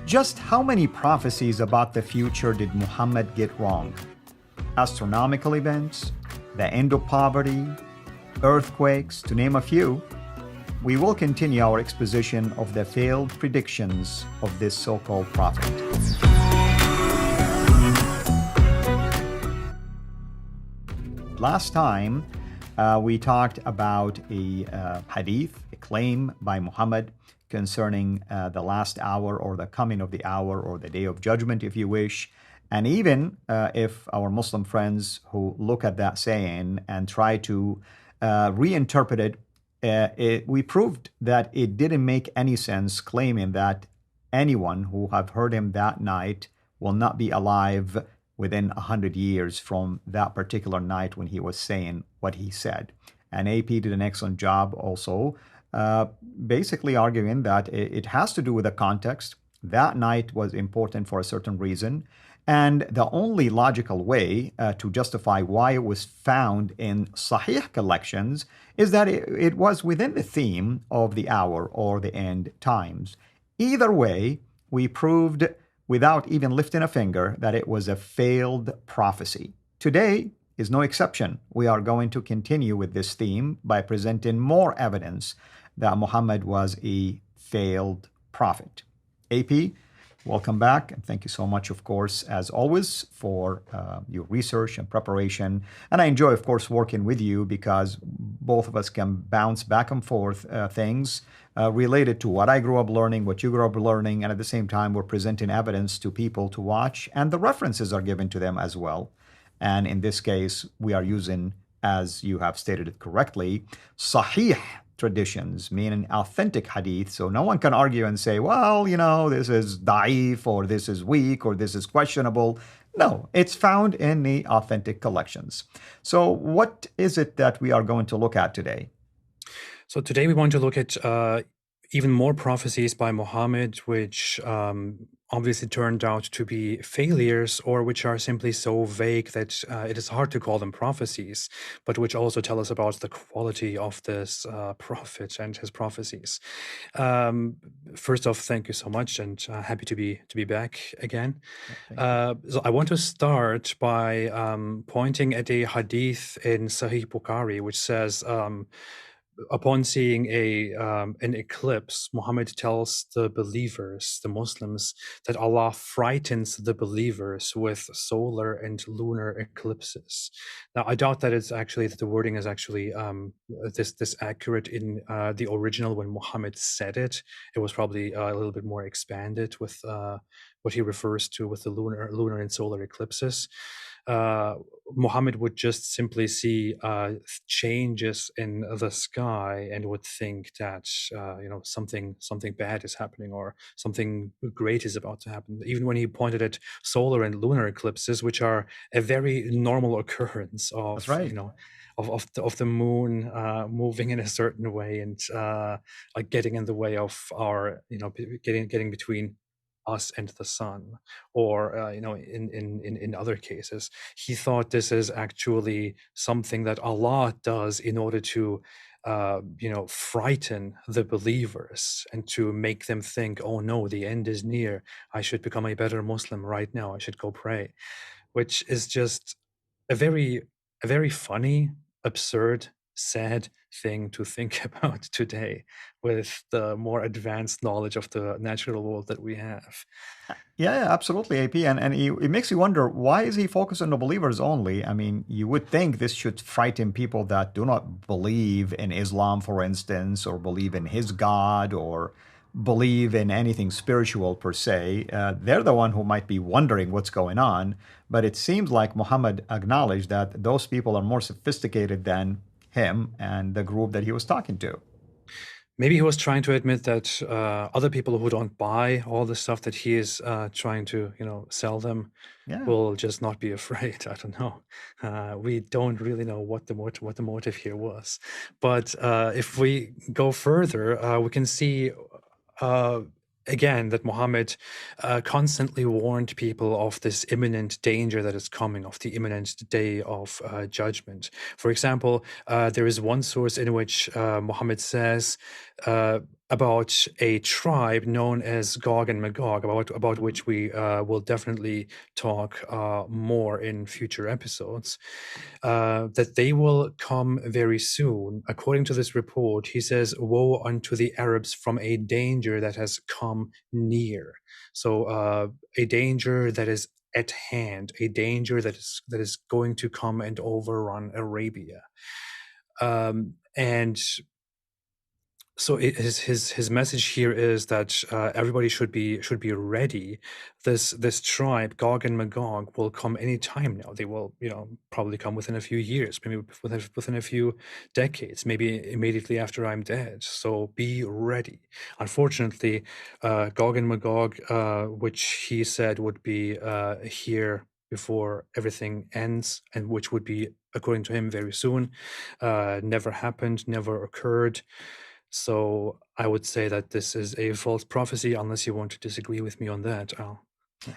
Just how many prophecies about the future did Muhammad get wrong? Astronomical events, the end of poverty, earthquakes, to name a few. We will continue our exposition of the failed predictions of this so-called prophet. Last time, we talked about a hadith, a claim by Muhammad concerning the last hour or the coming of the hour or the day of judgment, if you wish. And even if our Muslim friends who look at that saying and try to reinterpret it, we proved that it didn't make any sense claiming that anyone who have heard him that night will not be alive within 100 years from that particular night when he was saying what he said. And AP did an excellent job also, basically arguing that it has to do with the context. That night was important for a certain reason. And the only logical way to justify why it was found in Sahih collections is that it was within the theme of the hour or the end times. Either way, we proved without even lifting a finger that it was a failed prophecy. Today is no exception. We are going to continue with this theme by presenting more evidence that Muhammad was a failed prophet. AP, welcome back, and thank you so much, of course, as always, for your research and preparation. And I enjoy, of course, working with you because both of us can bounce back and forth things related to what I grew up learning, what you grew up learning, and at the same time, we're presenting evidence to people to watch, and the references are given to them as well. And in this case, we are using, as you have stated it correctly, Sahih traditions, meaning authentic hadith. So no one can argue and say, well, this is da'if, or this is weak, or this is questionable. No, it's found in the authentic collections. So what is it that we are going to look at today? So today we want to look at even more prophecies by Muhammad, which obviously turned out to be failures, or which are simply so vague that it is hard to call them prophecies, but which also tell us about the quality of this prophet and his prophecies. First off, thank you so much, and happy to be back again. So I want to start by pointing at a hadith in Sahih Bukhari, which says, upon seeing an eclipse, Muhammad tells the believers, the Muslims, that Allah frightens the believers with solar and lunar eclipses. Now, I doubt that that the wording is actually this accurate in the original when Muhammad said it. It was probably a little bit more expanded with what he refers to with the lunar and solar eclipses. Muhammad would just simply see changes in the sky and would think that something bad is happening or something great is about to happen. Even when he pointed at solar and lunar eclipses, which are a very normal occurrence of That's right. of the moon moving in a certain way and like getting in the way of our getting between us and the sun, or in other cases, he thought this is actually something that Allah does in order to frighten the believers and to make them think, oh no, the end is near. I should become a better Muslim right now. I should go pray, which is just a very funny, absurd, sad thing to think about today with the more advanced knowledge of the natural world that we have. Yeah, absolutely, AP. And it makes you wonder, why is he focused on the believers only? I mean, you would think this should frighten people that do not believe in Islam, for instance, or believe in his God, or believe in anything spiritual per se. They're the one who might be wondering what's going on. But it seems like Muhammad acknowledged that those people are more sophisticated than him and the group that he was talking to. Maybe he was trying to admit that other people who don't buy all the stuff that he is trying to, sell them, will just not be afraid. I don't know. We don't really know what the motive here was. But if we go further, we can see again that Muhammad constantly warned people of this imminent danger that is coming, of the imminent day of judgment. For example, there is one source in which Muhammad says uh, about a tribe known as Gog and Magog, about which we will definitely talk more in future episodes. That they will come very soon. According to this report, he says, "Woe unto the Arabs from a danger that has come near." So, a danger that is at hand, a danger that is going to come and overrun Arabia. And so his message here is that everybody should be ready. This tribe, Gog and Magog, will come any time now. They will, probably come within a few years, maybe within a few decades, maybe immediately after I'm dead. So be ready. Unfortunately, Gog and Magog, which he said would be here before everything ends, and which would be, according to him, very soon, never happened, never occurred. So I would say that this is a false prophecy, unless you want to disagree with me on that, Al.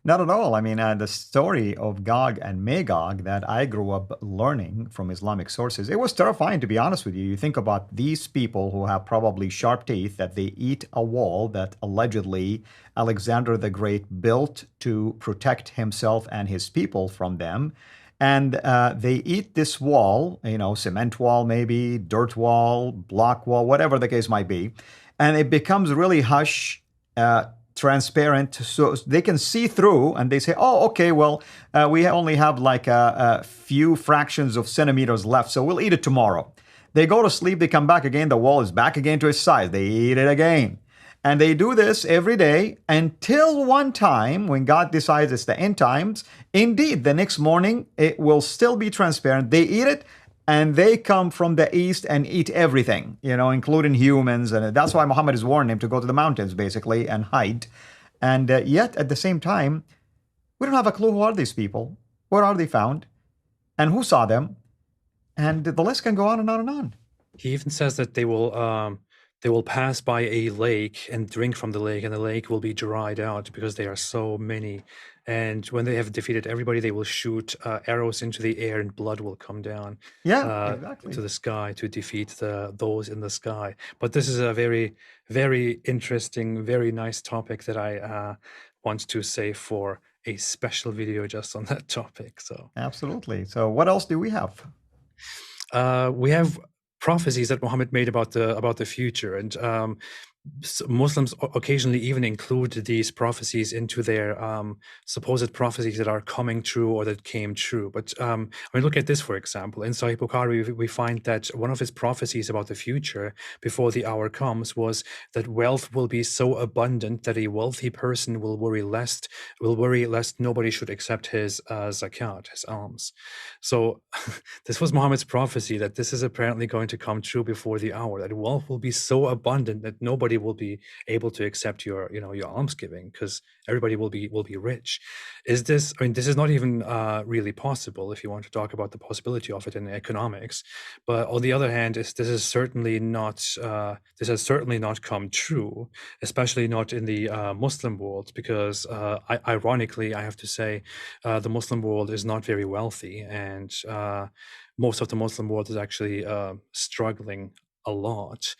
Not at all. I mean, the story of Gog and Magog that I grew up learning from Islamic sources, it was terrifying, to be honest with you. You think about these people who have probably sharp teeth, that they eat a wall that allegedly Alexander the Great built to protect himself and his people from them. And they eat this wall, cement wall, maybe, dirt wall, block wall, whatever the case might be. And it becomes really hush. Transparent, so they can see through, and they say, "Oh, okay, well, we only have like a few fractions of centimeters left, so we'll eat it tomorrow." They go to sleep, they come back again, the wall is back again to its size. They eat it again. And they do this every day until one time when God decides it's the end times. Indeed, the next morning, it will still be transparent. They eat it, and they come from the east and eat everything, including humans. And that's why Muhammad has warned him to go to the mountains, basically, and hide. And yet, at the same time, we don't have a clue who are these people, where are they found, and who saw them. And the list can go on and on and on. He even says that they will pass by a lake and drink from the lake, and the lake will be dried out because there are so many. And when they have defeated everybody, they will shoot arrows into the air, and blood will come down Exactly. to the sky to defeat those in the sky. But this is a very, very interesting, very nice topic that I want to save for a special video just on that topic. So absolutely. So what else do we have? We have prophecies that Muhammad made about the future, and Muslims occasionally even include these prophecies into their supposed prophecies that are coming true or that came true. But look at this, for example. In Sahih Bukhari, we find that one of his prophecies about the future before the hour comes was that wealth will be so abundant that a wealthy person will worry lest nobody should accept his zakat, his alms. So this was Muhammad's prophecy, that this is apparently going to come true before the hour, that wealth will be so abundant that nobody will be able to accept your almsgiving, because everybody will be rich. Is this? This is not even really possible if you want to talk about the possibility of it in economics. But on the other hand, this has certainly not come true, especially not in the Muslim world, because ironically, I have to say, the Muslim world is not very wealthy, and most of the Muslim world is actually struggling a lot.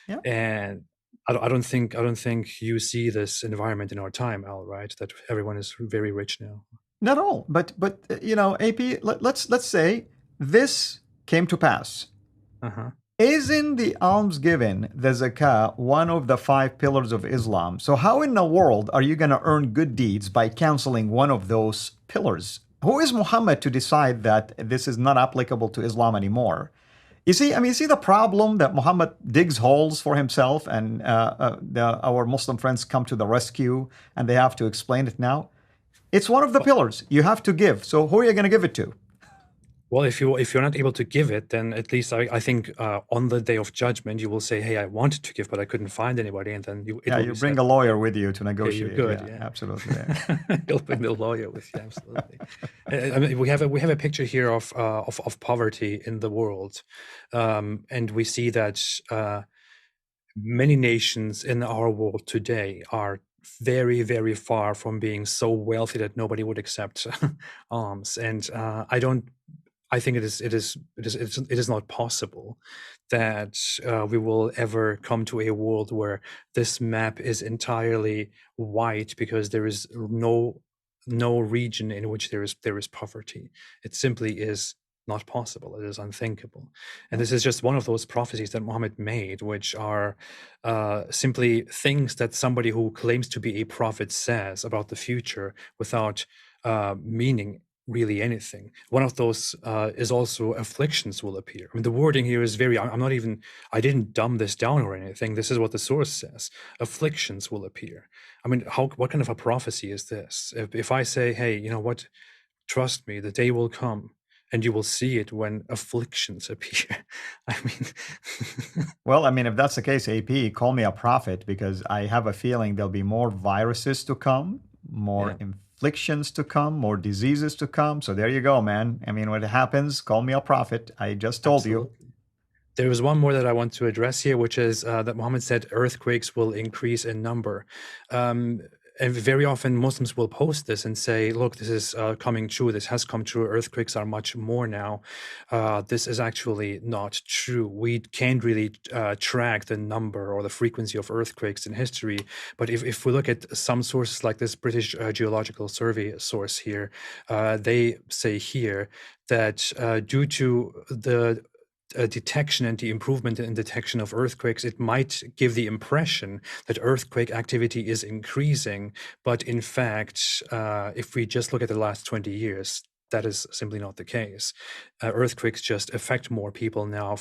Yeah. And I don't think you see this environment in our time, Al, right? That everyone is very rich now. Not all, but AP. Let's say this came to pass. Isn't the almsgiving, the zakah, one of the 5 pillars of Islam? So how in the world are you going to earn good deeds by canceling one of those pillars? Who is Muhammad to decide that this is not applicable to Islam anymore? You see the problem that Muhammad digs holes for himself, and our Muslim friends come to the rescue, and they have to explain it now. It's one of the pillars you have to give. So who are you going to give it to? Well, if you're not able to give it, then at least I think on the day of judgment you will say, "Hey, I wanted to give, but I couldn't find anybody," and then you bring a lawyer with you to negotiate. Yeah, you're good. Yeah. Absolutely. Yeah. You'll bring the lawyer with you. Absolutely. We have a picture here of poverty in the world, and we see that many nations in our world today are very, very far from being so wealthy that nobody would accept alms. And I think it is not possible that we will ever come to a world where this map is entirely white because there is no region in which there is poverty. It simply is not possible. It is unthinkable. And this is just one of those prophecies that Muhammad made, which are simply things that somebody who claims to be a prophet says about the future without meaning really anything. One of those is also afflictions will appear. I mean, the wording here is very, I didn't dumb this down or anything. This is what the source says. Afflictions will appear. I mean, what kind of a prophecy is this? If I say, hey, you know what, trust me, the day will come and you will see it when afflictions appear. I mean, Well, I mean, if that's the case, AP, call me a prophet because I have a feeling there'll be more viruses to come, more yeah. inflictions to come, more diseases to come. So there you go, man. I mean, when it happens, call me a prophet. I just told you. Absolutely. There was one more that I want to address here, which is that Muhammad said earthquakes will increase in number. And very often Muslims will post this and say, look, this is coming true. This has come true. Earthquakes are much more now. This is actually not true. We can't really track the number or the frequency of earthquakes in history. But if we look at some sources like this British Geological Survey source here, they say here that due to the detection and the improvement in detection of earthquakes, it might give the impression that earthquake activity is increasing. But in fact, if we just look at the last 20 years, that is simply not the case. Earthquakes just affect more people now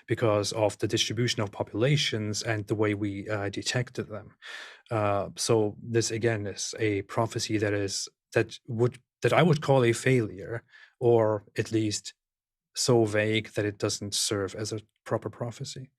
because of the distribution of populations and the way we detected them. So this again is a prophecy that I would call a failure, or at least so vague that it doesn't serve as a proper prophecy.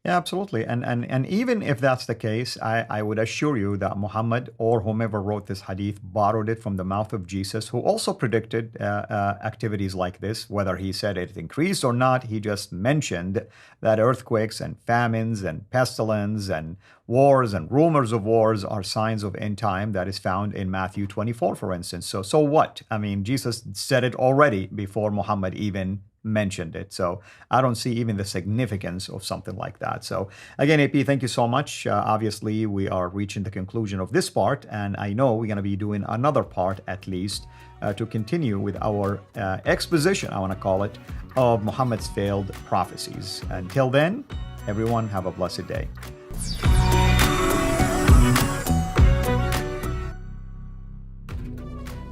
Yeah, absolutely. And even if that's the case, I would assure you that Muhammad or whomever wrote this hadith borrowed it from the mouth of Jesus, who also predicted activities like this. Whether he said it increased or not, he just mentioned that earthquakes and famines and pestilence and wars and rumors of wars are signs of end time. That is found in Matthew 24, for instance. So what? I mean, Jesus said it already before Muhammad even mentioned it. So I don't see even the significance of something like that. So again, AP, thank you so much. Obviously, we are reaching the conclusion of this part, and I know we're going to be doing another part at least to continue with our exposition, I want to call it, of Muhammad's failed prophecies. Until then, everyone have a blessed day.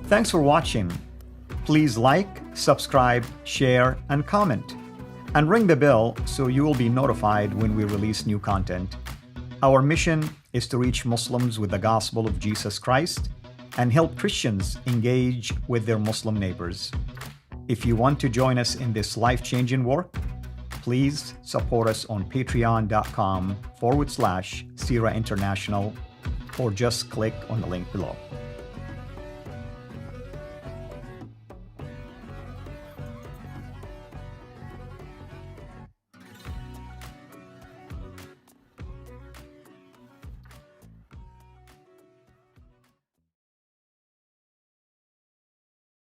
Thanks for watching. Please like, subscribe, share, and comment. And ring the bell so you will be notified when we release new content. Our mission is to reach Muslims with the gospel of Jesus Christ and help Christians engage with their Muslim neighbors. If you want to join us in this life-changing work, please support us on patreon.com/Sira International, or just click on the link below.